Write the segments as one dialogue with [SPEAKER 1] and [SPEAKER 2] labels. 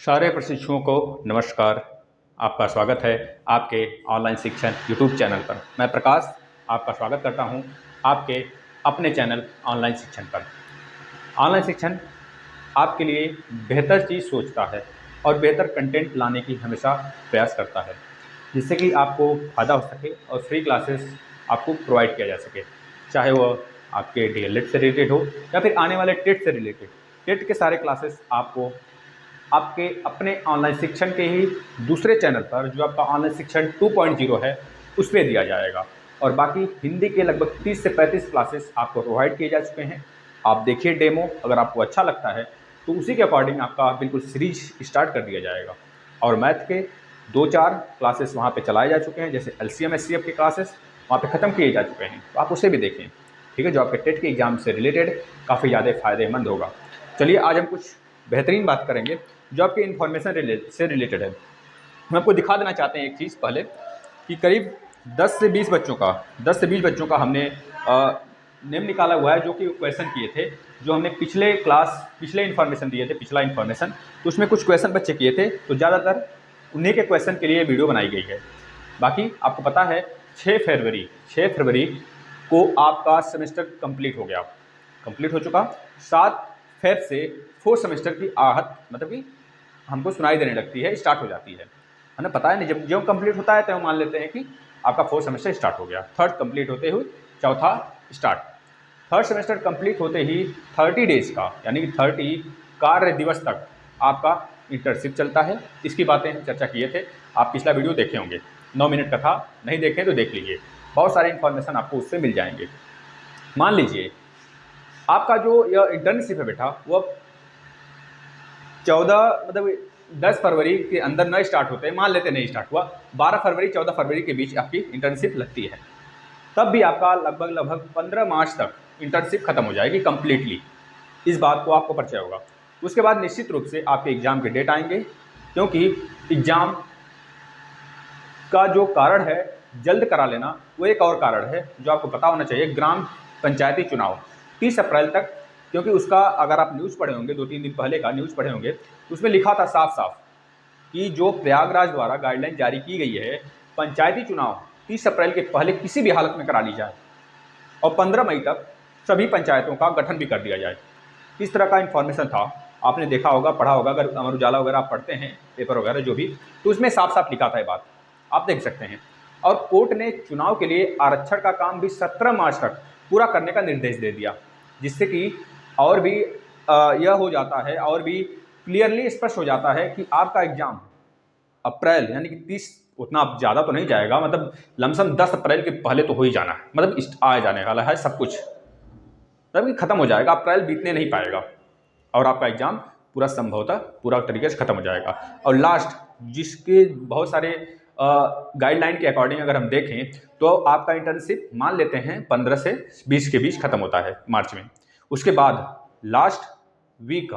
[SPEAKER 1] सारे प्रशिक्षुओं को नमस्कार। आपका स्वागत है आपके ऑनलाइन शिक्षण यूट्यूब चैनल पर। मैं प्रकाश आपका स्वागत करता हूं आपके अपने चैनल ऑनलाइन शिक्षण पर। ऑनलाइन शिक्षण आपके लिए बेहतर चीज़ सोचता है और बेहतर कंटेंट लाने की हमेशा प्रयास करता है, जिससे कि आपको फ़ायदा हो सके और फ्री क्लासेस आपको प्रोवाइड किया जा सके, चाहे वो आपके डीएलएड से रिलेटेड हो या फिर आने वाले टेट से रिलेटेड। टेट के सारे क्लासेस आपको आपके अपने ऑनलाइन शिक्षण के ही दूसरे चैनल पर, जो आपका ऑनलाइन शिक्षण 2.0 है, उस पर दिया जाएगा। और बाकी हिंदी के लगभग 30 से 35 क्लासेस आपको प्रोवाइड किए जा चुके हैं। आप देखिए डेमो, अगर आपको अच्छा लगता है तो उसी के अकॉर्डिंग आपका बिल्कुल सीरीज स्टार्ट कर दिया जाएगा। और मैथ के 2-4 क्लासेस वहाँ पे चलाए जा चुके हैं, जैसे एलसीएम एचसीएफ के क्लासेस वहाँ पे ख़त्म किए जा चुके हैं, तो आप उसे भी देखें, ठीक है, जो आपके टेट के एग्जाम से रिलेटेड काफ़ी ज़्यादा फ़ायदेमंद होगा। चलिए आज हम कुछ बेहतरीन बात करेंगे जो आपके इन्फॉर्मेशन से रिलेटेड है। हम आपको दिखा देना चाहते हैं एक चीज़ पहले, कि करीब 10 से 20 बच्चों का हमने नेम निकाला हुआ है, जो कि क्वेश्चन किए थे, जो हमने पिछले इन्फॉर्मेशन दिए थे, पिछला इन्फॉर्मेशन, तो उसमें कुछ क्वेश्चन बच्चे किए थे, तो ज़्यादातर उन्हीं के क्वेश्चन के लिए वीडियो बनाई गई है। बाकी आपको पता है 6 फरवरी को आपका सेमेस्टर कंप्लीट हो चुका। 7 फेब से 4th सेमेस्टर की आहट, मतलब कि हमको सुनाई देने लगती है, स्टार्ट हो जाती है ना। पता है नहीं, जब जो कंप्लीट होता है तो हम मान लेते हैं कि आपका 4th सेमेस्टर स्टार्ट हो गया। 3rd कंप्लीट होते हुए 4था स्टार्ट। 3rd सेमेस्टर कंप्लीट होते ही 30 डेज का, यानी कि 30 कार्य दिवस तक आपका इंटर्नशिप चलता है। इसकी बातें हम चर्चा किए थे, आप पिछला वीडियो देखे होंगे, 9 मिनट का था, नहीं देखें तो देख लीजिए, बहुत सारे इन्फॉर्मेशन आपको उससे मिल जाएंगे। मान लीजिए आपका जो यह इंटर्नशिप है बेटा, वो 10 फरवरी के अंदर न स्टार्ट होते हैं, मान लेते नहीं स्टार्ट हुआ, 12 फरवरी 14 फरवरी के बीच आपकी इंटर्नशिप लगती है, तब भी आपका लगभग 15 मार्च तक इंटर्नशिप खत्म हो जाएगी कंप्लीटली। इस बात को आपको परिचय होगा। उसके बाद निश्चित रूप से आपके एग्जाम के डेट आएंगे, क्योंकि एग्जाम का जो कारण है जल्द करा लेना, वो एक और कारण है जो आपको पता होना चाहिए। ग्राम पंचायती चुनाव 30 अप्रैल तक, क्योंकि उसका अगर आप न्यूज़ पढ़े होंगे, 2-3 दिन पहले का न्यूज़ पढ़े होंगे, तो उसमें लिखा था साफ साफ कि जो प्रयागराज द्वारा गाइडलाइन जारी की गई है, पंचायती चुनाव 30 अप्रैल के पहले किसी भी हालत में करा ली जाए और 15 मई तक सभी पंचायतों का गठन भी कर दिया जाए। इस तरह का इन्फॉर्मेशन था, आपने देखा होगा, पढ़ा होगा, अगर अमर उजाला वगैरह आप पढ़ते हैं, पेपर वगैरह जो भी, तो उसमें साफ साफ लिखा था ये बात, आप देख सकते हैं। और कोर्ट ने चुनाव के लिए आरक्षण का काम भी 17 मार्च तक पूरा करने का निर्देश दे दिया, जिससे कि और भी यह हो जाता है, और भी क्लियरली स्पष्ट हो जाता है कि आपका एग्जाम अप्रैल, यानी कि 30, उतना ज़्यादा तो नहीं जाएगा, मतलब लमसम 10 अप्रैल के पहले तो हो ही जाना है, मतलब आ जाने वाला है सब कुछ, मतलब कि खत्म हो जाएगा, अप्रैल बीतने नहीं पाएगा और आपका एग्जाम पूरा संभवतः पूरा तरीके से खत्म हो जाएगा। और लास्ट, जिसके बहुत सारे गाइडलाइन के अकॉर्डिंग अगर हम देखें, तो आपका इंटर्नशिप मान लेते हैं 15 से 20 के बीच खत्म होता है मार्च में। उसके बाद लास्ट वीक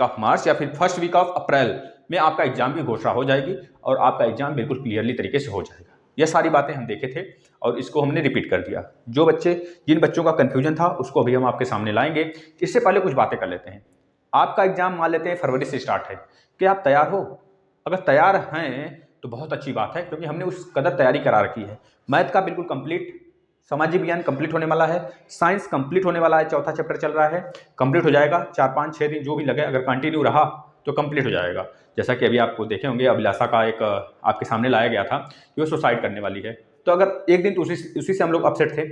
[SPEAKER 1] ऑफ मार्च या फिर फर्स्ट वीक ऑफ अप्रैल में आपका एग्जाम की घोषणा हो जाएगी और आपका एग्जाम बिल्कुल क्लियरली तरीके से हो जाएगा। यह सारी बातें हम देखे थे और इसको हमने रिपीट कर दिया। जिन बच्चों का कन्फ्यूजन था उसको अभी हम आपके सामने लाएंगे। इससे पहले कुछ बातें कर लेते हैं। आपका एग्जाम मान लेते हैं फरवरी से स्टार्ट है, क्या आप तैयार हो? अगर तैयार हैं तो बहुत अच्छी बात है, क्योंकि हमने उस कदर तैयारी करा रखी है। मैथ का बिल्कुल कंप्लीट, सामाजिक विज्ञान कंप्लीट होने वाला है, साइंस कंप्लीट होने वाला है, 4था चैप्टर चल रहा है, कंप्लीट हो जाएगा, 4-5-6 दिन जो भी लगे, अगर कंटिन्यू रहा तो कंप्लीट हो जाएगा। जैसा कि अभी आपको देखे होंगे, अभिलाषा का एक आपके सामने लाया गया था कि वो सुसाइड करने वाली है, तो अगर एक दिन तो उसी से हम लोग अपसेट थे,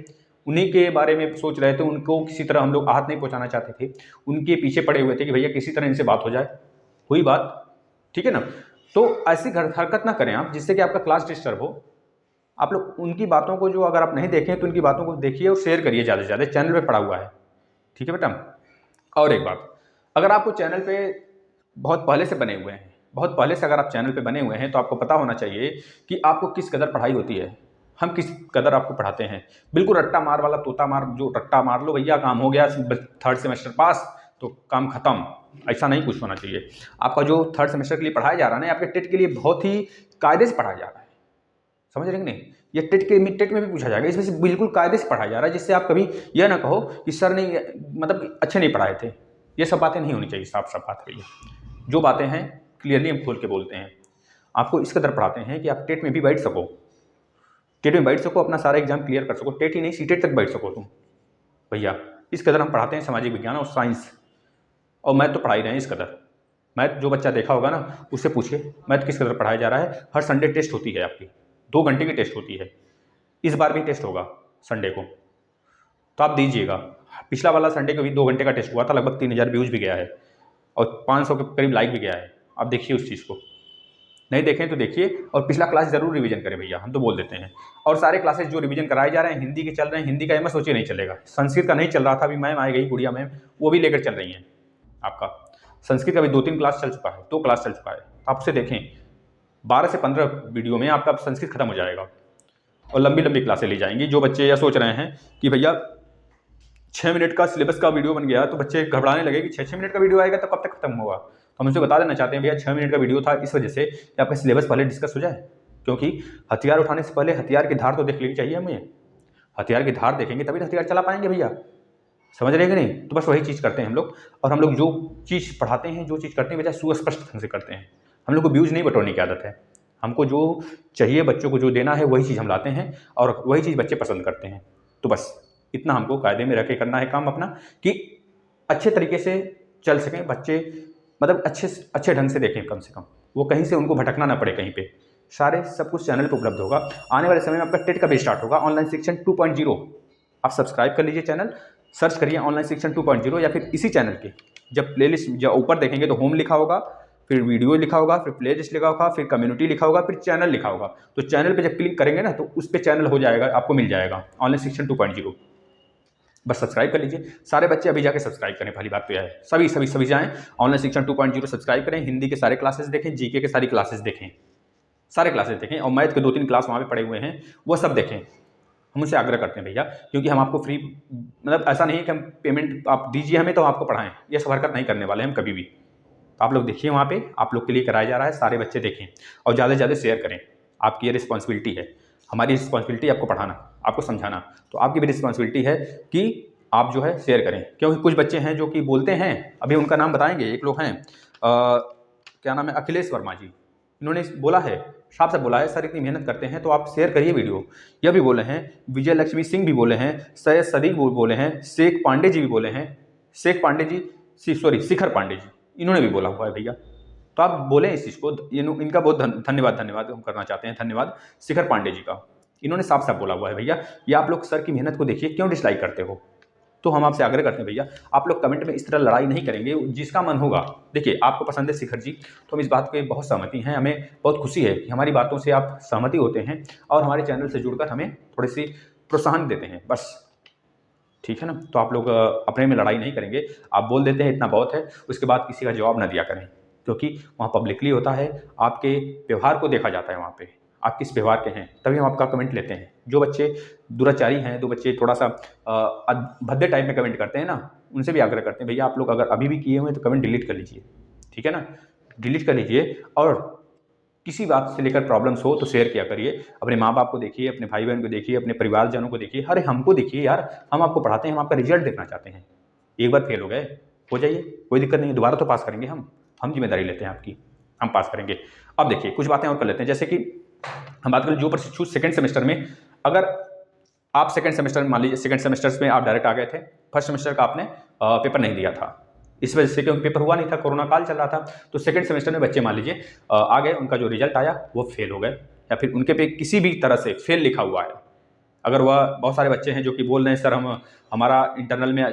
[SPEAKER 1] उन्हीं के बारे में सोच रहे थे, उनको किसी तरह हम लोग आहत नहीं पहुंचाना चाहते थे, उनके पीछे पड़े हुए थे कि भैया किसी तरह इनसे बात हो जाए। हुई बात, ठीक है ना? तो ऐसी हरकत ना करें आप जिससे कि आपका क्लास डिस्टर्ब हो। आप लोग उनकी बातों को, जो अगर आप नहीं देखें तो उनकी बातों को देखिए और शेयर करिए ज़्यादा से ज़्यादा, चैनल पे पड़ा हुआ है, ठीक है बेटा? और एक बात, अगर आपको चैनल पे बहुत पहले से बने हुए हैं, बहुत पहले से अगर आप चैनल पे बने हुए हैं, तो आपको पता होना चाहिए कि आपको किस कदर पढ़ाई होती है, हम किस कदर आपको पढ़ाते हैं। बिल्कुल रट्टा मार वाला, तोता मार, जो रट्टा मार लो भैया काम हो गया, 3rd सेमेस्टर पास तो काम खत्म, ऐसा नहीं कुछ होना चाहिए। आपका जो 3rd सेमेस्टर के लिए पढ़ाया जा रहा है ना, आपके टेट के लिए बहुत ही कायदे से पढ़ाया जा रहा है, समझ रहे हैं कि नहीं? ये टेट में भी पूछा जाएगा, इसमें से बिल्कुल कायदे से पढ़ाया जा रहा है, जिससे आप कभी यह ना कहो कि सर ने मतलब अच्छे नहीं पढ़ाए थे। ये सब बातें नहीं होनी चाहिए, साफ साफ बात है भैया। जो बातें हैं क्लियरली हम खोल के बोलते हैं। आपको इस कदर पढ़ाते हैं कि आप टेट में भी बैठ सको, टेट में बैठ सको, अपना सारा एग्जाम क्लियर कर सको, टेट ही नहीं सीटेट तक बैठ सको तुम भैया। इस कदर हम पढ़ाते हैं सामाजिक विज्ञान और साइंस, और मैथ तो पढ़ा ही रहे हैं इस कदर। मैथ जो बच्चा देखा होगा ना उससे पूछिए मैथ किस कदर पढ़ाया जा रहा है। हर संडे टेस्ट होती है आपकी, 2 घंटे की टेस्ट होती है। इस बार भी टेस्ट होगा संडे को, तो आप दीजिएगा। पिछला वाला संडे को भी 2 घंटे का टेस्ट हुआ था, लगभग 3000 व्यूज भी गया है और 500 के करीब लाइक भी गया है। आप देखिए उस चीज़ को, नहीं देखें तो देखिए, और पिछला क्लास जरूर रिवीजन करें भैया, हम तो बोल देते हैं। और सारे क्लासेस जो रिवीजन कराए जा रहे हैं हिंदी के चल रहे हैं, हिंदी का एम सोचिए नहीं चलेगा। संस्कृत का नहीं चल रहा था, अभी मैम आ गई गुड़िया मैम, वो भी लेकर चल रही हैं आपका। संस्कृत का भी 2-3 क्लास चल चुका है, 2 क्लास चल चुका है। आप उसे देखें, 12 से 15 वीडियो में आपका संस्कृत खत्म हो जाएगा और लंबी लंबी क्लासें ली जाएंगी। जो बच्चे यह सोच रहे हैं कि भैया 6 मिनट का सिलेबस का वीडियो बन गया तो बच्चे घबराने लगे कि 6 मिनट का वीडियो आएगा तो कब तक खत्म होगा। तो हम उनसे बता देना चाहते हैं भैया 6 मिनट का वीडियो था इस वजह से कि आपका सिलेबस पहले डिस्कस हो जाए, क्योंकि हथियार उठाने से पहले हथियार की धार तो देख लेनी चाहिए हमें। हथियार की धार देखेंगे तभी तो हथियार चला पाएंगे भैया, समझ रहे कि नहीं। तो बस वही चीज़ करते हैं हम लोग, और हम लोग जो चीज़ पढ़ाते हैं, जो चीज़ करते हैं भैया सुस्पष्ट ढंग से करते हैं। हम लोग को व्यूज़ नहीं बटोरने की आदत है, हमको जो चाहिए बच्चों को जो देना है वही चीज़ हम लाते हैं और वही चीज़ बच्चे पसंद करते हैं। तो बस इतना हमको कायदे में रख के करना है काम अपना, कि अच्छे तरीके से चल सकें बच्चे, मतलब अच्छे ढंग से देखें, कम से कम वो कहीं से उनको भटकना ना पड़े कहीं पे। सारे सब कुछ चैनल पर उपलब्ध होगा। आने वाले समय में आपका टेट का भी स्टार्ट होगा, ऑनलाइन शिक्षण 2.0। आप सब्सक्राइब कर लीजिए चैनल, सर्च करिए ऑनलाइन शिक्षण 2.0, या फिर इसी चैनल के जब प्लेलिस्ट जब ऊपर देखेंगे तो होम लिखा होगा, फिर वीडियो लिखा होगा, फिर प्लेलिस्ट लिखा होगा, फिर कम्युनिटी लिखा होगा, फिर चैनल लिखा होगा। तो चैनल पे जब क्लिक करेंगे ना तो उस पे चैनल हो जाएगा, आपको मिल जाएगा ऑनलाइन शिक्षण 2.0। बस सब्सक्राइब कर लीजिए। सारे बच्चे अभी जाके सब्सक्राइब करें, पहली बात तो यह है। सभी जाएं ऑनलाइन शिक्षण 2.0 सब्सक्राइब करें, हिंदी के सारे क्लासेस देखें, जीके के सारी क्लासेस देखें, सारे क्लासेस देखें, और मैथ के 2-3 क्लास वहाँ पे पड़े हुए हैं वो सब देखें। हम उनसे आग्रह करते हैं भैया, क्योंकि हम आपको फ्री, मतलब ऐसा नहीं है कि हम पेमेंट आप दीजिए हमें तो आपको पढ़ाएं, ये सब हरकत नहीं करने वाले हम कभी भी। आप लोग देखिए, वहाँ पे आप लोग के लिए कराया जा रहा है, सारे बच्चे देखें और ज़्यादा से ज़्यादा शेयर करें। आपकी ये रिस्पॉन्सिबिलिटी है, हमारी रिस्पॉन्सिबिलिटी आपको पढ़ाना, आपको समझाना, तो आपकी भी रिस्पॉन्सिबिलिटी है कि आप जो है शेयर करें। क्योंकि कुछ बच्चे हैं जो कि बोलते हैं, अभी उनका नाम बताएंगे, एक लोग हैं क्या नाम है, अखिलेश वर्मा जी। इन्होंने बोला है, साफ साफ बोला है, सर इतनी मेहनत करते हैं तो आप शेयर करिए वीडियो। यह भी बोले हैं, विजय लक्ष्मी सिंह भी बोले हैं, सैयद सदीक बोले हैं, शेख पांडे जी भी बोले हैं, शिखर पांडे जी, इन्होंने भी बोला हुआ है भैया। तो आप बोलें इस चीज़ को, इनका बहुत धन्यवाद हम करना चाहते हैं, धन्यवाद शिखर पांडे जी का। इन्होंने साफ साफ बोला हुआ है भैया, ये आप लोग सर की मेहनत को देखिए, क्यों डिसलाइक करते हो। तो हम आपसे आग्रह करते हैं भैया, आप लोग कमेंट में इस तरह लड़ाई नहीं करेंगे, जिसका मन होगा। देखिए आपको पसंद है शिखर जी, तो हम इस बात पे बहुत सहमति हैं, हमें बहुत खुशी है कि हमारी बातों से आप सहमति होते हैं और हमारे चैनल से जुड़कर हमें थोड़ी सी प्रोत्साहन देते हैं, बस ठीक है ना। तो आप लोग अपने में लड़ाई नहीं करेंगे, आप बोल देते हैं इतना बहुत है, उसके बाद किसी का जवाब ना दिया करें, क्योंकि वहाँ पब्लिकली होता है, आपके व्यवहार को देखा जाता है वहाँ पे, आप किस व्यवहार के हैं, तभी हम आपका कमेंट लेते हैं। जो बच्चे दुराचारी हैं, जो बच्चे थोड़ा सा भद्दे टाइप में कमेंट करते हैं ना, उनसे भी आग्रह करते हैं भैया आप लोग अगर अभी भी किए हुए हैं तो कमेंट डिलीट कर लीजिए, ठीक है ना, डिलीट कर लीजिए। और किसी बात से लेकर प्रॉब्लम्स हो तो शेयर किया करिए, अपने माँ बाप को देखिए, अपने भाई बहन को देखिए, अपने परिवारजनों को देखिए, अरे हमको देखिए यार, हम आपको पढ़ाते हैं, हम आपका रिजल्ट देखना चाहते हैं। एक बार फेल हो गए, हो जाइए, कोई दिक्कत नहीं है, दोबारा तो पास करेंगे हम जिम्मेदारी लेते हैं आपकी, हम पास करेंगे। अब देखिए कुछ बातें और कर लेते हैं, जैसे कि हम बात करें जो प्रशिक्षु सेकंड सेमेस्टर में, अगर आप सेकंड सेमेस्टर में मान लीजिए सेकंड सेमेस्टर में आप डायरेक्ट आ गए थे, फर्स्ट सेमेस्टर का आपने पेपर नहीं दिया था, इस वजह से क्योंकि पेपर हुआ नहीं था, कोरोना काल चल रहा था, तो सेकंड सेमेस्टर में बच्चे मान लीजिए आ गए, उनका जो रिजल्ट आया वो फेल हो गए, या फिर उनके पे किसी भी तरह से फेल लिखा हुआ है। अगर वह बहुत सारे बच्चे हैं जो कि बोल रहे हैं सर हमारा इंटरनल में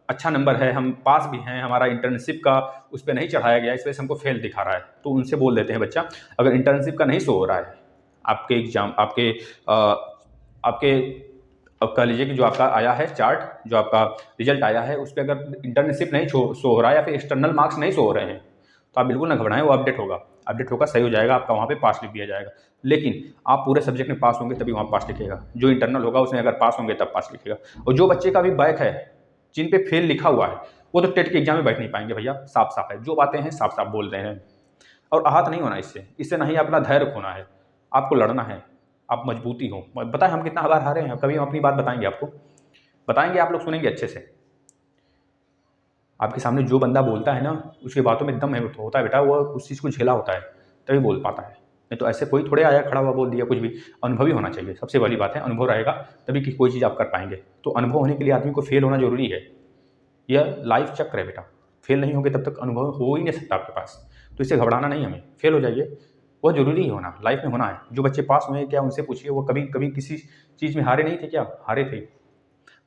[SPEAKER 1] अच्छा नंबर है, हम पास भी हैं, हमारा इंटर्नशिप का उस पर नहीं चढ़ाया गया, इस वजह से हमको फेल दिखा रहा है, तो उनसे बोल देते हैं बच्चा अगर इंटर्नशिप का नहीं शो हो रहा है आपके एग्जाम, आपके अब कह लीजिए कि जो आपका आया है चार्ट, जो आपका रिजल्ट आया है उस पर अगर इंटर्नशिप नहीं शो हो रहा है या फिर एक्सटर्नल मार्क्स नहीं शो हो रहे हैं, तो आप बिल्कुल ना घबराएं, वो अपडेट होगा, सही हो जाएगा, आपका वहाँ पे पास लिख दिया जाएगा। लेकिन आप पूरे सब्जेक्ट में पास होंगे तभी वहाँ पास लिखेगा, जो इंटरनल होगा उसमें अगर पास होंगे तब पास लिखेगा। और जो बच्चे का भी बैक है, जिन पे फेल लिखा हुआ है, वो तो टेट के एग्जाम में बैठ नहीं पाएंगे भैया, साफ साफ है, जो बातें हैं साफ साफ बोल रहे हैं। और आहत नहीं होना इससे नहीं अपना धैर्य खोना है, आपको लड़ना है, आप मजबूती हो। बताएं हम कितना बार हारे हैं, कभी हम अपनी बात बताएंगे, आपको बताएंगे, आप लोग सुनेंगे अच्छे से। आपके सामने जो बंदा बोलता है ना, उसकी बातों में दम है होता है बेटा, वो उस चीज़ को झेला होता है तभी बोल पाता है। नहीं तो ऐसे कोई थोड़े आया खड़ा हुआ बोल दिया कुछ भी। अनुभवी होना चाहिए, सबसे बड़ी बात है अनुभव रहेगा तभी कि कोई चीज़ आप कर पाएंगे। तो अनुभव होने के लिए आदमी को फेल होना जरूरी है। यह लाइफ चक्र है बेटा, फेल नहीं होगे तब तक अनुभव हो ही नहीं सकता आपके पास। तो इससे घबराना नहीं, हमें फेल हो जाइए, वो जरूरी ही होना लाइफ में होना है। जो बच्चे पास हुए हैं क्या उनसे पूछिए, वो कभी कभी किसी चीज़ में हारे नहीं थे क्या? हारे थे।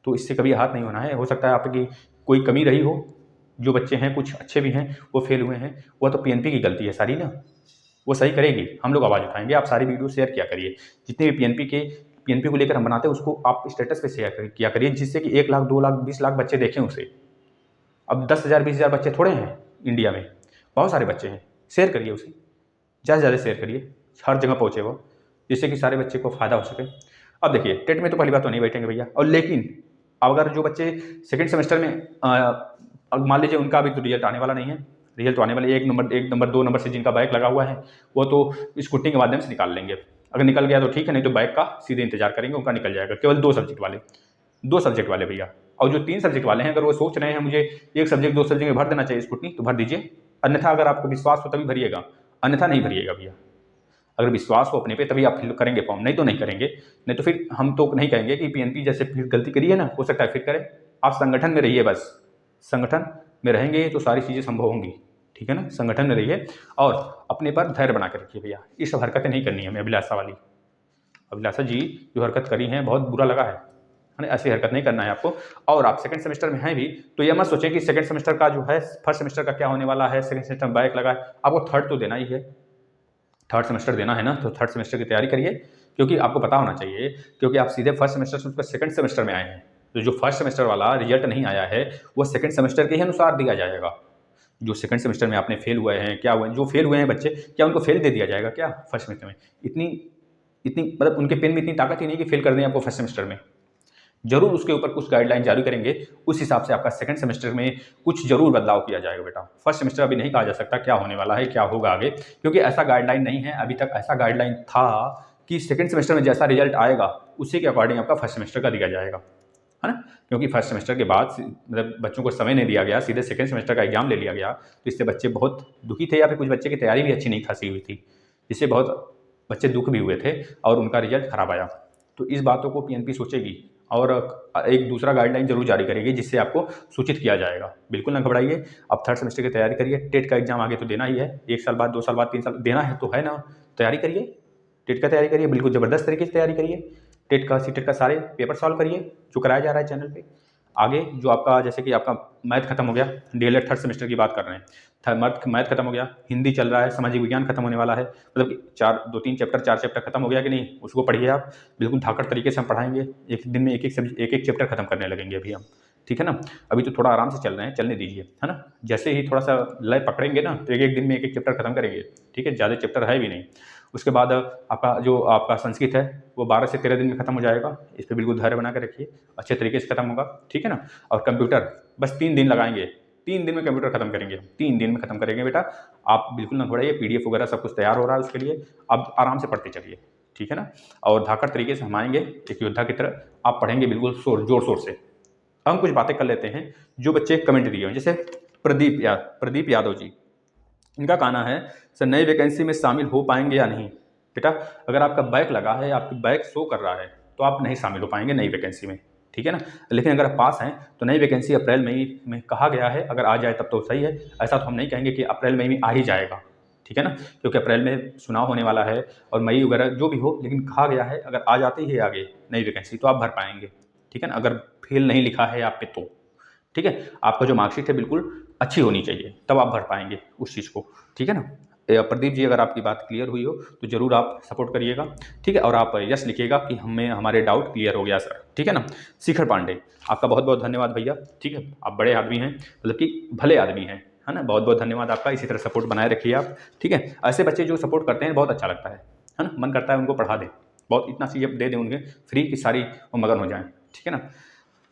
[SPEAKER 1] तो इससे कभी हाथ नहीं होना है। हो सकता है आपकी कोई कमी रही हो, जो बच्चे हैं कुछ अच्छे भी हैं वो फेल हुए हैं, वह तो पीएनपी की गलती है सारी ना, वो सही करेगी, हम लोग आवाज़ उठाएंगे। आप सारी वीडियो शेयर किया करिए, जितने भी पीएनपी को लेकर हम बनाते हैं उसको आप स्टेटस पे शेयर किया करिए, जिससे कि 1 लाख 2 लाख 20 लाख बच्चे देखें उसे। अब 10,000 20,000 बच्चे थोड़े हैं इंडिया में, बहुत सारे बच्चे हैं। शेयर करिए उसे, ज़्यादा से ज़्यादा शेयर करिए, हर जगह पहुँचे वो, जिससे कि सारे बच्चे को फ़ायदा हो सके। अब देखिए टेट में तो पहली बात तो नहीं बैठेंगे भैया, और लेकिन अगर जो बच्चे सेकंड सेमेस्टर में अब मान लीजिए उनका अभी तो रिजल्ट आने वाला नहीं है, रिजल्ट तो आने वाले 1 नंबर 2 नंबर से जिनका बैक लगा हुआ है वो तो स्कूटी के माध्यम से निकाल लेंगे। अगर निकल गया तो ठीक है, नहीं तो बैक का सीधे इंतजार करेंगे, उनका निकल जाएगा। केवल 2 सब्जेक्ट वाले भैया, और जो 3 सब्जेक्ट वाले हैं अगर वो सोच रहे हैं मुझे 1 सब्जेक्ट 2 सब्जेक्ट में भर देना चाहिए स्कूटी, तो भर दीजिए। अन्यथा अगर आपको विश्वास हो तभी भरिएगा, अन्यथा नहीं भरिएगा भैया। अगर विश्वास हो अपने पे तभी आप फिल करेंगे फॉर्म, नहीं तो नहीं करेंगे। नहीं तो फिर हम तो नहीं कहेंगे कि पीएनपी जैसे फिर गलती करी है ना, हो सकता है फिर करें। आप संगठन में रहिए, बस संगठन में रहेंगे तो सारी चीज़ें संभव होंगी, ठीक है ना। संगठन में रहिए और अपने पर धैर्य बना कर रखिए भैया। ये सब हरकतें नहीं करनी है हमें अभिलाषा वाली। अभिलाषा जी जो हरकत करी हैं बहुत बुरा लगा है ना, ऐसी हरकत नहीं करना है आपको। और आप सेकंड सेमेस्टर में हैं भी तो ये मत सोचें कि सेकंड सेमेस्टर का जो है फर्स्ट सेमेस्टर का क्या होने वाला है, सेकंड सेमेस्टर में बैक लगा है, आपको थर्ड तो देना ही है, थर्ड सेमेस्टर देना है ना, तो थर्ड सेमेस्टर की तैयारी करिए। क्योंकि आपको पता होना चाहिए, क्योंकि आप सीधे फर्स्ट सेमेस्टर से उसका सेकंड सेमेस्टर में आए हैं, तो जो फर्स्ट सेमेस्टर वाला रिजल्ट नहीं आया है वो सेकंड सेमेस्टर के ही अनुसार दिया जाएगा। जो सेकंड सेमेस्टर में आपने फेल हुए हैं, क्या हुए जो फेल हुए हैं बच्चे, क्या उनको फेल दे दिया जाएगा क्या फर्स्ट सेमेस्टर में? इतनी इतनी मतलब उनके पेन में इतनी ताकत ही नहीं कि फेल कर दें आपको फर्स्ट सेमेस्टर में। जरूर उसके ऊपर कुछ गाइडलाइन जारी करेंगे, उस हिसाब से आपका सेकंड सेमेस्टर में कुछ जरूर बदलाव किया जाएगा बेटा। फर्स्ट सेमेस्टर अभी नहीं कहा जा सकता क्या होने वाला है, क्या होगा आगे, क्योंकि ऐसा गाइडलाइन नहीं है अभी तक। ऐसा गाइडलाइन था कि सेकंड सेमेस्टर में जैसा रिजल्ट आएगा उसी के अकॉर्डिंग आपका फर्स्ट सेमेस्टर का दिया जाएगा, है ना। क्योंकि फर्स्ट सेमेस्टर के बाद मतलब बच्चों को समय नहीं दिया गया, सीधे सेकंड सेमेस्टर का एग्जाम ले लिया गया, तो इससे बच्चे बहुत दुखी थे, या फिर कुछ बच्चे की तैयारी भी अच्छी नहीं खासी हुई थी, जिससे बहुत बच्चे दुख भी हुए थे और उनका रिजल्ट खराब आया। तो इस बातों को पीएनपी सोचेगी और एक दूसरा गाइडलाइन जरूर जारी करेगी, जिससे आपको सूचित किया जाएगा। बिल्कुल ना घबराइए, अब थर्ड सेमेस्टर की तैयारी करिए। टेट का एग्जाम आगे तो देना ही है, 1 साल बाद 2 साल बाद 3 साल देना है तो है ना, तैयारी करिए, टेट का तैयारी करिए, बिल्कुल ज़बरदस्त तरीके से तैयारी करिए। टेट का सीटेट का सारे पेपर सॉल्व करिए जो कराया जा रहा है चैनल पे। आगे जो आपका जैसे कि आपका मैथ खत्म हो गया, डीएलएड थर्ड सेमेस्टर की बात कर रहे हैं, मैथ खत्म हो गया, हिंदी चल रहा है, सामाजिक विज्ञान खत्म होने वाला है, मतलब कि 2-3 चैप्टर 4 चैप्टर खत्म हो गया कि नहीं, उसको पढ़िए आप। बिल्कुल धाकड़ तरीके से हम पढ़ाएंगे, एक दिन में एक चैप्टर खत्म करने लगेंगे अभी हम, ठीक है ना। अभी तो थोड़ा आराम से चल रहे हैं, चलने दीजिए, है ना। जैसे ही थोड़ा सा लय पकड़ेंगे ना तो एक दिन में एक चैप्टर खत्म करेंगे, ठीक है। ज़्यादा चैप्टर है भी नहीं। उसके बाद आपका संस्कृत है वो 12 से 13 दिन में खत्म हो जाएगा। इस पर बिल्कुल धैर्य बना के रखिए, अच्छे तरीके से खत्म होगा, ठीक है ना। और कंप्यूटर बस 3 दिन लगाएंगे, 3 दिन में कंप्यूटर खत्म करेंगे, 3 दिन में खत्म करेंगे बेटा। आप बिल्कुल ना घबराइए, पीडीएफ वगैरह सब कुछ तैयार हो रहा है उसके लिए, अब आराम से पढ़ते चलिए, ठीक है ना। और धाकड़ तरीके से हम आएंगे एक योद्धा की तरह, आप पढ़ेंगे बिल्कुल जोर शोर से। अब हम कुछ बातें कर लेते हैं जो बच्चे कमेंट दिए हैं, जैसे प्रदीप यादव जी, इनका कहना है सर नई वैकेंसी में शामिल हो पाएंगे या नहीं। बेटा अगर आपका बैक लगा है, आपकी बैक शो कर रहा है तो आप नहीं शामिल हो पाएंगे नई वैकेंसी में, ठीक है ना। लेकिन अगर आप पास हैं तो नई वैकेंसी अप्रैल मई में कहा गया है, अगर आ जाए तब तो सही है। ऐसा तो हम नहीं कहेंगे कि अप्रैल मई में आ ही जाएगा, ठीक है ना, क्योंकि अप्रैल में चुनाव होने वाला है और मई वगैरह जो भी हो, लेकिन कहा गया है अगर आ जाती है आगे नई वैकेंसी तो आप भर पाएंगे, ठीक है ना। अगर फेल नहीं लिखा है आप पे तो ठीक है, आपका जो मार्कशीट है बिल्कुल अच्छी होनी चाहिए, तब आप भर पाएंगे उस चीज़ को, ठीक है ना। प्रदीप जी अगर आपकी बात क्लियर हुई हो तो ज़रूर आप सपोर्ट करिएगा, ठीक है। और आप यस लिखिएगा कि हमारे डाउट क्लियर हो गया सर, ठीक है ना। शिखर पांडे आपका बहुत बहुत धन्यवाद भैया, ठीक है। आप बड़े आदमी हैं, मतलब कि भले आदमी हैं, है ना। बहुत बहुत धन्यवाद आपका, इसी तरह सपोर्ट बनाए रखिए आप, ठीक है। ऐसे बच्चे जो सपोर्ट करते हैं बहुत अच्छा लगता है ना, मन करता है उनको पढ़ा दें, बहुत इतना चीज़ें दे दें उनके फ्री की सारी वो मगन हो जाएँ, ठीक है ना।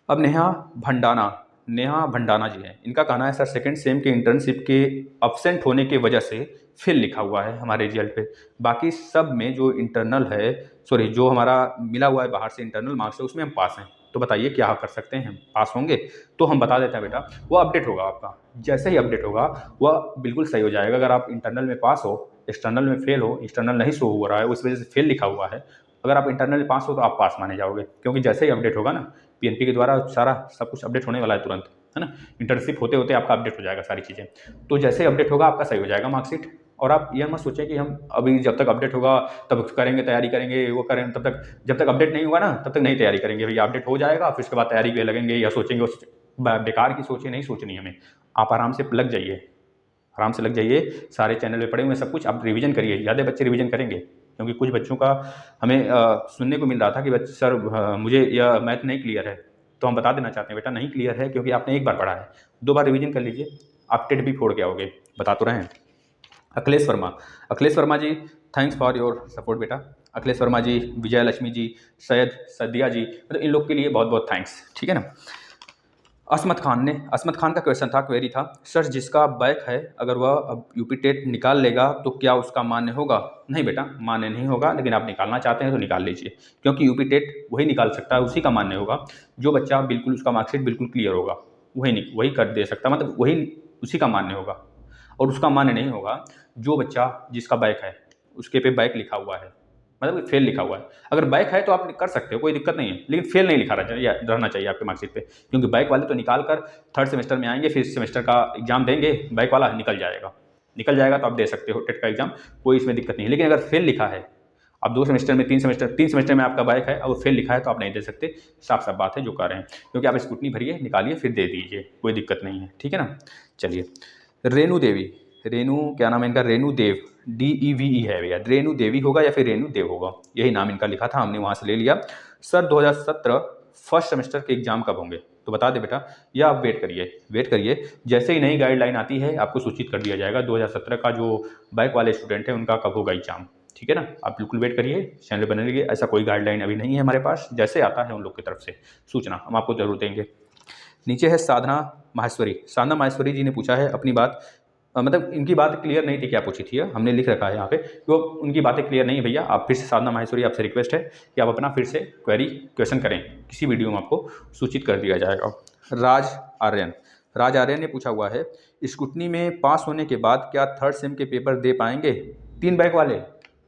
[SPEAKER 1] अब नेहा भंडाना जी हैं, इनका कहना है सर सेकंड सेम के इंटर्नशिप के अब्सेंट होने की वजह से फेल लिखा हुआ है हमारे रिजल्ट पे, बाकी सब में जो इंटरनल है, सॉरी जो हमारा मिला हुआ है बाहर से इंटरनल मार्क्स है उसमें हम पास हैं। तो बताइए क्या कर सकते हैं, पास होंगे? तो हम बता देते हैं बेटा, वो अपडेट होगा आपका। जैसे ही अपडेट होगा वह बिल्कुल सही हो जाएगा। अगर आप इंटरनल में पास हो, एक्सटर्नल में फेल हो, एक्सटर्नल नहीं शो हो रहा है, उस वजह से फेल लिखा हुआ है, अगर आप इंटरनल में पास हो तो आप पास माने जाओगे, क्योंकि जैसे ही अपडेट होगा ना, पीएनपी के द्वारा सारा सब कुछ अपडेट होने वाला है तुरंत, है ना। इंटर्नशिप होते होते आपका अपडेट हो जाएगा सारी चीज़ें। तो जैसे ही अपडेट होगा आपका सही हो जाएगा मार्कशीट। और आप यह मत सोचें कि हम अभी जब तक अपडेट होगा तब करेंगे, तैयारी करेंगे, वो करेंगे, तब तक जब तक अपडेट नहीं होगा ना तब तक नहीं तैयारी करेंगे। भैया अपडेट हो जाएगा फिर उसके बाद तैयारी पे लगेंगे या सोचेंगे, उस बेकार की सोचें नहीं सोचनी हमें। आप आराम से लग जाइए, आराम से लग जाइए। सारे चैनल पे पड़े हुए सब कुछ, आप रिवीजन करिए। ज़्यादा बच्चे रिवीजन करेंगे, क्योंकि कुछ बच्चों का हमें सुनने को मिल रहा था कि बच्चे सर मुझे यह मैथ नहीं क्लियर है। तो हम बता देना चाहते हैं बेटा, नहीं क्लियर है क्योंकि आपने एक बार पढ़ा है, 2 बार रिवीजन कर लीजिए, आप टेट भी फोड़ के आओगे। बता तो रहे हैं। अखिलेश वर्मा, अखिलेश वर्मा जी, थैंक्स फॉर योर सपोर्ट बेटा। अखिलेश वर्मा जी, विजय लक्ष्मी जी, सैयद सदिया जी, मतलब इन लोग के लिए बहुत बहुत थैंक्स, ठीक है ना। असमत खान का क्वेश्चन था, क्वेरी था, सर जिसका बैक है अगर वह अब यूपी टेट निकाल लेगा तो क्या उसका मान्य होगा? नहीं बेटा, मान्य नहीं होगा, लेकिन आप निकालना चाहते हैं तो निकाल लीजिए, क्योंकि यूपी टेट वही निकाल सकता है, उसी का मान्य होगा जो बच्चा बिल्कुल उसका मार्कशीट बिल्कुल क्लियर होगा, वही कर दे सकता, मतलब वही उसी का मान्य होगा। और उसका मान्य नहीं होगा जो बच्चा जिसका बैक है, उसके पे बैक लिखा हुआ है, मतलब फेल लिखा हुआ है। अगर बैक है तो आप कर सकते हो, कोई दिक्कत नहीं है, लेकिन फेल नहीं लिखा रहना चाहिए आपके मार्कशीट पे, क्योंकि बैक वाले तो निकाल कर थर्ड सेमेस्टर में आएंगे, फिर सेमेस्टर का एग्जाम देंगे, बैक वाला निकल जाएगा तो आप दे सकते हो टेट का एग्जाम, कोई इसमें दिक्कत नहीं है। लेकिन अगर फेल लिखा है, आप 2 सेमेस्टर में, 3 सेमेस्टर में आपका बैक है और फेल लिखा है तो आप नहीं दे सकते। साफ साफ बात है जो कह रहे हैं, क्योंकि आप स्कूटनी भरिए, निकालिए, फिर दे दीजिए, कोई दिक्कत नहीं है, ठीक है ना। चलिए, रेणु देवी, रेणु क्या नाम है इनका, रेणु देव, DEVE है भैया, रेणु देवी होगा या फिर रेणु देव होगा, यही नाम इनका लिखा था, हमने वहाँ से ले लिया। सर 2017 फर्स्ट सेमेस्टर के एग्जाम कब होंगे? तो बता दे बेटा, या आप वेट करिए, जैसे ही नई गाइडलाइन आती है आपको सूचित कर दिया जाएगा 2017 का जो बैक वाले स्टूडेंट हैं उनका कब होगा एग्जाम, ठीक है ना। आप बिल्कुल वेट करिए, चैनल बने रहिए। ऐसा कोई गाइडलाइन अभी नहीं है हमारे पास, जैसे आता है उन लोग की तरफ से सूचना हम आपको जरूर देंगे। नीचे है साधना माहेश्वरी जी ने पूछा है अपनी बात, मतलब इनकी बात क्लियर नहीं थी, क्या पूछी थी हमने लिख रखा है यहाँ पे, तो उनकी बातें क्लियर नहीं है भैया। आप फिर से साधना माहेश्वरी, आपसे रिक्वेस्ट है कि आप अपना फिर से क्वेश्चन करें, किसी वीडियो में आपको सूचित कर दिया जाएगा। राज आर्यन ने पूछा हुआ है, स्कूटनी में पास होने के बाद क्या थर्ड सेम के पेपर दे पाएंगे? 3 बैक वाले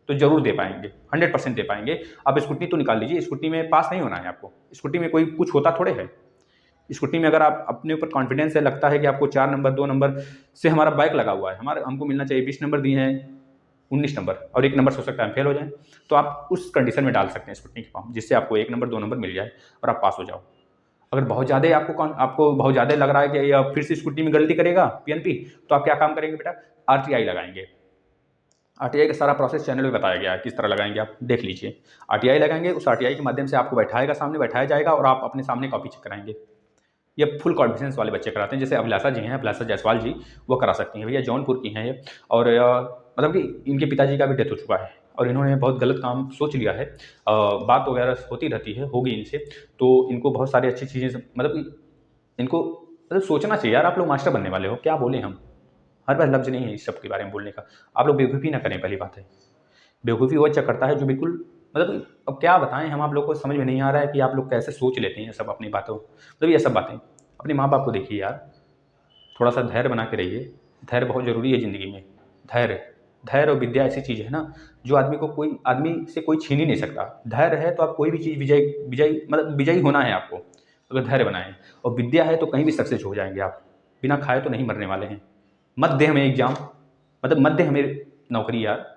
[SPEAKER 1] तो जरूर दे पाएंगे, 100% दे पाएंगे। आप स्कूटनी तो निकाल लीजिए, स्कूटनी में पास नहीं होना है आपको, स्कूटनी में कोई कुछ होता थोड़े है। स्कूटी में अगर आप अपने ऊपर कॉन्फिडेंस है, लगता है कि आपको 4 नंबर 2 नंबर से हमारा बैक लगा हुआ है, हमको मिलना चाहिए, 20 नंबर दिए हैं, 19 नंबर और 1 नंबर हो सकता है फेल हो जाए, तो आप उस कंडीशन में डाल सकते हैं स्कूटी की फॉर्म, जिससे आपको 1 नंबर 2 नंबर मिल जाए और आप पास हो जाओ। अगर बहुत ज़्यादा आपको बहुत ज़्यादा लग रहा है कि यह फिर से स्कूटी में गलती करेगा पीएनपी, तो आप क्या काम करेंगे बेटा, RTI लगाएंगे। RTI का सारा प्रोसेस चैनल में बताया गया है, किस तरह लगाएंगे आप देख लीजिए। RTI लगाएंगे, उस RTI के माध्यम से आपको बैठाया जाएगा और आप अपने सामने कॉपी चेक कराएंगे। ये फुल कॉन्फिडेंस वाले बच्चे कराते हैं, जैसे अभिलाषा जी हैं, अभिलाषा जायसवाल जी, वो करा सकती हैं भैया, जौनपुर की हैं ये। और मतलब कि इनके पिताजी का भी डेथ हो चुका है और इन्होंने बहुत गलत काम सोच लिया है, बात वगैरह होती रहती है, होगी इनसे, तो इनको बहुत सारी अच्छी चीज़ें, मतलब कि इनको मतलब सोचना चाहिए यार, आप लोग मास्टर बनने वाले हो, क्या बोले हम, हर बार लफ्ज़ नहीं है इस सब के बारे में बोलने का। आप लोग बेवकूफ़ी ना करें, पहली बात है, बेवकूफ़ी वो अच्छा करता है जो बिल्कुल, मतलब अब क्या बताएं हम, आप लोग को समझ में नहीं आ रहा है कि आप लोग कैसे सोच लेते हैं सब अपनी बातों, मतलब ये सब बातें। अपने माँ बाप को देखिए यार, थोड़ा सा धैर्य बना के रहिए, धैर्य बहुत ज़रूरी है ज़िंदगी में। धैर्य और विद्या ऐसी चीज़ है ना, जो आदमी से कोई छीन ही नहीं सकता। धैर्य है तो आप कोई भी चीज़ विजयी होना है आपको, अगर धैर्य बनाएं। और विद्या है तो कहीं भी सक्सेस हो जाएंगे आप, बिना खाए तो नहीं मरने वाले हैं। मत दे हमें एग्जाम, मतलब मत दे हमें नौकरी यार,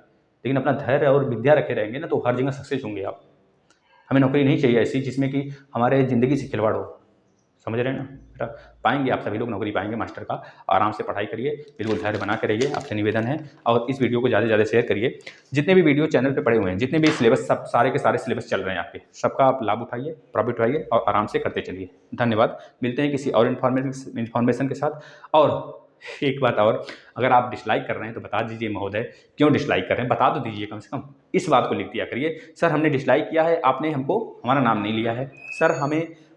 [SPEAKER 1] लेकिन अपना धैर्य और विद्या रखे रहेंगे ना तो हर जगह सक्सेस होंगे आप। हमें नौकरी नहीं चाहिए ऐसी जिसमें कि हमारे ज़िंदगी से खिलवाड़ हो, समझ रहे हैं ना बेटा। पाएंगे आप सभी लोग नौकरी पाएंगे मास्टर का, आराम से पढ़ाई करिए, बिल्कुल धैर्य बना के रहिए, आपसे निवेदन है। और इस वीडियो को ज़्यादा से ज़्यादा शेयर करिए। जितने भी वीडियो चैनल पे पड़े हुए हैं, जितने भी सिलेबस, सब सारे के सारे सिलेबस चल रहे हैं आपके, सबका आप लाभ उठाइए, प्रॉफिट उठाइए और आराम से करते चलिए। धन्यवाद, मिलते हैं किसी और इन्फॉर्मेशन के साथ। और एक बात और, अगर आप डिसलाइक कर रहे हैं तो बता दीजिए महोदय, क्यों डिसलाइक कर रहे हैं, बता तो दीजिए, कम से कम इस बात को लिख दिया करिए, सर हमने डिसलाइक किया है, आपने हमारा नाम नहीं लिया है, सर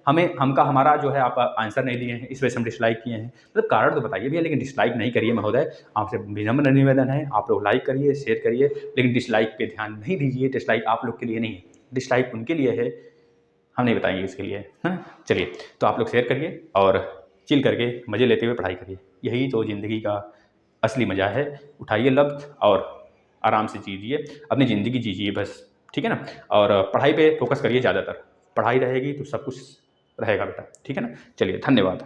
[SPEAKER 1] हमारा जो है आप आंसर नहीं दिए हैं, इस वजह से हम डिसलाइक किए हैं, मतलब कारण तो बताइए भैया, लेकिन डिसलाइक नहीं करिए महोदय। आपसे विनम्र निवेदन है, आप लोग लाइक करिए, शेयर करिए, लेकिन डिसलाइक पे ध्यान नहीं दीजिए। डिसलाइक आप लोग के लिए नहीं है, डिसलाइक उनके लिए है, हम नहीं बताएंगे इसके लिए, है ना। चलिए, तो आप लोग शेयर करिए और चिल करके मज़े लेते हुए पढ़ाई करिए। यही तो ज़िंदगी का असली मज़ा है। उठाइए लफ्ज़ और आराम से जीजिए, अपनी ज़िंदगी जीजिए बस, ठीक है ना। और पढ़ाई पे फोकस करिए ज़्यादातर, पढ़ाई रहेगी तो सब कुछ रहेगा बेटा, ठीक है ना। चलिए, धन्यवाद।